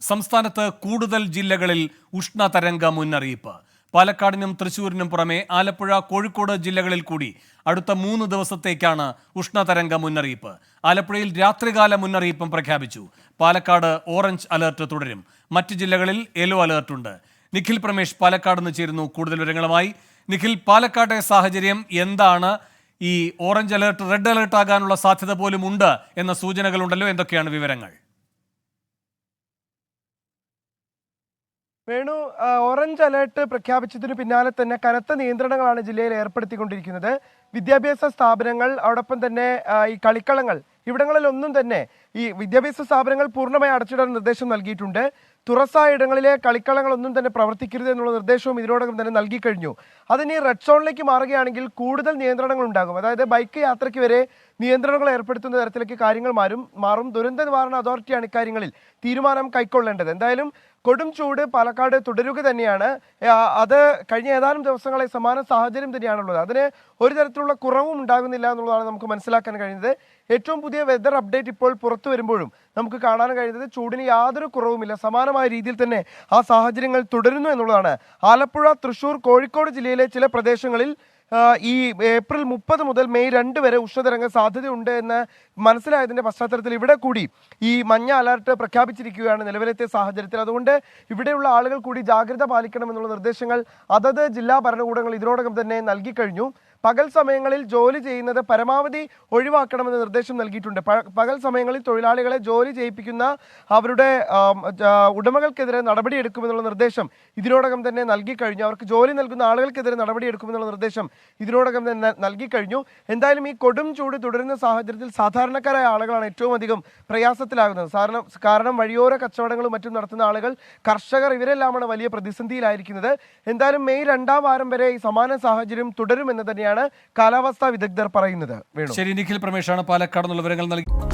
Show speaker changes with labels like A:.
A: സംസ്ഥാനത്ത് കൂടുതൽ ജില്ലകളിൽ ഉഷ്ണതരംഗ മുന്നറിയിപ്പ്. പാലക്കാടിനും തൃശൂരിനും പുറമെ ആലപ്പുഴ, കോഴിക്കോട് ജില്ലകളിൽ കൂടി അടുത്ത 3 ദിവസത്തേക്കാണ് ഉഷ്ണതരംഗ മുന്നറിയിപ്പ്. ആലപ്പുഴയിൽ രാത്രികാല മുന്നറിയിപ്പും പ്രഖ്യാപിച്ചു. പാലക്കാട് ഓറഞ്ച് അലർട്ട് തുടരും. മറ്റ് ജില്ലകളിൽ യെല്ലോ അലർട്ടുണ്ട്. നിഖിൽ പ്രമേഷ് പാലക്കാട് നിന്ന് ചേരുന്നു കൂടുതൽ വിവരങ്ങളുമായി. നിഖിൽ, പാലക്കാട്ടെ സാഹചര്യം എന്താണ്? ഈ ഓറഞ്ച് അലർട്ട് റെഡ് അലർട്ട് ആകാനുള്ള സാധ്യത പോലും ഉണ്ട് എന്ന സൂചനകളുണ്ടല്ലോ, എന്തൊക്കെയാണ് വിവരങ്ങൾ?
B: വേണു, ഓറഞ്ച് അലേർട്ട് പ്രഖ്യാപിച്ചതിന് പിന്നാലെ തന്നെ കനത്ത നിയന്ത്രണങ്ങളാണ് ജില്ലയിൽ ഏർപ്പെടുത്തിക്കൊണ്ടിരിക്കുന്നത്. വിദ്യാഭ്യാസ സ്ഥാപനങ്ങൾ, അതോടൊപ്പം തന്നെ ഈ കളിക്കളങ്ങൾ, ഇവിടങ്ങളിലൊന്നും തന്നെ ഈ വിദ്യാഭ്യാസ സ്ഥാപനങ്ങൾ പൂർണ്ണമായി അടച്ചിടാൻ നിർദ്ദേശം നൽകിയിട്ടുണ്ട്. തുറസായ ഇടങ്ങളിലെ കളിക്കളങ്ങളൊന്നും തന്നെ പ്രവർത്തിക്കരുത് എന്നുള്ള നിർദ്ദേശവും ഇതിനോടകം തന്നെ നൽകിക്കഴിഞ്ഞു. അതിനി റെഡ് സോണിലേക്ക് മാറുകയാണെങ്കിൽ കൂടുതൽ നിയന്ത്രണങ്ങൾ ഉണ്ടാകും. അതായത് ബൈക്ക് യാത്രയ്ക്ക് വരെ നിയന്ത്രണങ്ങൾ ഏർപ്പെടുത്തുന്ന തരത്തിലേക്ക് കാര്യങ്ങൾ മാറും. ദുരന്ത നിവാരണ അതോറിറ്റിയാണ് ഇക്കാര്യങ്ങളിൽ തീരുമാനം കൈക്കൊള്ളേണ്ടത്. എന്തായാലും കൊടും ചൂട് പാലക്കാട് തുടരുക തന്നെയാണ്. അത് കഴിഞ്ഞ ഏതാനും ദിവസങ്ങളെ സമാന സാഹചര്യം തന്നെയാണുള്ളത്. അതിന് ഒരു തരത്തിലുള്ള കുറവും ഉണ്ടാകുന്നില്ല എന്നുള്ളതാണ് നമുക്ക് മനസ്സിലാക്കാൻ കഴിയുന്നത്. ഏറ്റവും പുതിയ വെതർ അപ്ഡേറ്റ് ഇപ്പോൾ പുറത്തു വരുമ്പോഴും നമുക്ക് കാണാൻ കഴിയുന്നത് ചൂടിന് യാതൊരു കുറവുമില്ല. സമാനമായ രീതിയിൽ തന്നെ ആ സാഹചര്യങ്ങൾ തുടരുന്നു എന്നുള്ളതാണ്. ആലപ്പുഴ, തൃശൂർ, കോഴിക്കോട് ജില്ലയിലെ ചില പ്രദേശങ്ങളിൽ ഈ ഏപ്രിൽ 30 മുതൽ മെയ് 2 വരെ ഉഷ്ണതരംഗ സാധ്യതയുണ്ട് എന്ന് മനസ്സിലായതിൻ്റെ പശ്ചാത്തലത്തിൽ ഇവിടെ കൂടി ഈ മഞ്ഞ അലർട്ട് പ്രഖ്യാപിച്ചിരിക്കുകയാണ് നിലവിലത്തെ സാഹചര്യത്തിൽ. അതുകൊണ്ട് ഇവിടെയുള്ള ആളുകൾ കൂടി ജാഗ്രത പാലിക്കണമെന്നുള്ള നിർദ്ദേശങ്ങൾ അതത് ജില്ലാ ഭരണകൂടങ്ങൾ ഇതിനോടകം തന്നെ നൽകിക്കഴിഞ്ഞു. പകൽ സമയങ്ങളിൽ ജോലി ചെയ്യുന്നത് പരമാവധി ഒഴിവാക്കണമെന്ന് നിർദ്ദേശം നൽകിയിട്ടുണ്ട്. പകൽ സമയങ്ങളിൽ തൊഴിലാളികളെ ജോലി ചെയ്യിപ്പിക്കുന്ന അവരുടെ ഉടമകൾക്കെതിരെ നടപടിയെടുക്കുമെന്നുള്ള നിർദ്ദേശം ഇതിനോടകം തന്നെ നൽകിക്കഴിഞ്ഞു. അവർക്ക് ജോലി നൽകുന്ന ആളുകൾക്കെതിരെ നടപടിയെടുക്കുമെന്നുള്ള നിർദ്ദേശം ഇതിനോടകം തന്നെ നൽകിക്കഴിഞ്ഞു. എന്തായാലും ഈ കൊടും ചൂട് തുടരുന്ന സാഹചര്യത്തിൽ സാധാരണക്കാരായ ആളുകളാണ് ഏറ്റവും അധികം പ്രയാസത്തിലാകുന്നത്. കാരണം വഴിയോര കച്ചവടങ്ങളും മറ്റും നടത്തുന്ന ആളുകൾ, കർഷകർ, ഇവരെല്ലാമാണ് വലിയ പ്രതിസന്ധിയിലായിരിക്കുന്നത്. എന്തായാലും മെയ് 2-ാം വാരം വരെ ഈ സമാന സാഹചര്യം തുടരുമെന്ന് തന്നെയാണ് കാലാവസ്ഥാ വിദഗ്ധർ പറയുന്നത്.
A: ശരി, നിഖിൽ പ്രമേഷാണ് പാലക്കാട് നിന്നുള്ള വിവരങ്ങൾ നൽകി.